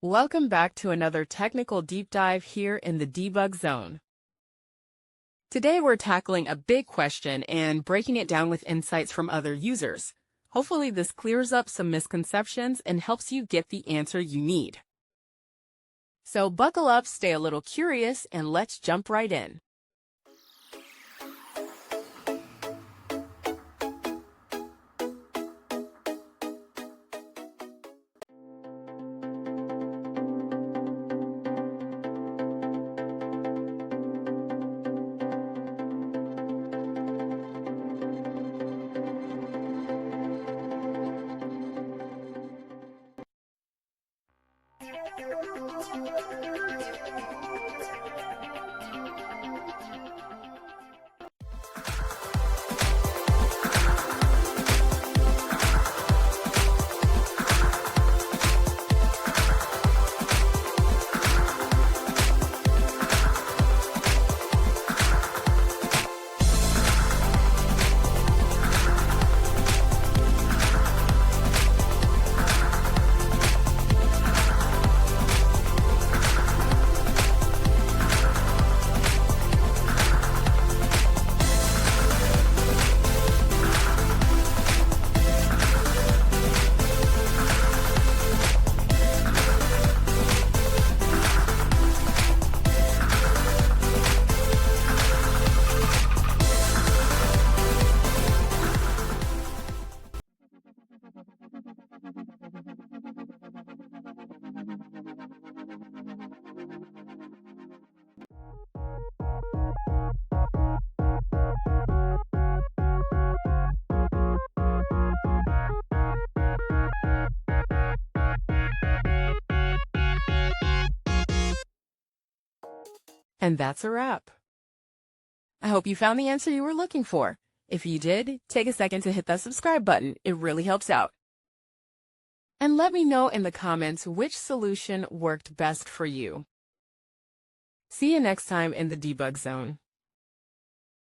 Welcome back to another technical deep dive here in the debug zone. Today we're tackling a big question and breaking it down with insights from other users. Hopefully this clears up some misconceptions and helps you get the answer you need. So buckle up, stay a little curious, and let's jump right in. And that's a wrap. I hope you found the answer you were looking for. If you did, take a second to hit that subscribe button. It really helps out. And let me know in the comments which solution worked best for you. See you next time in the debug zone.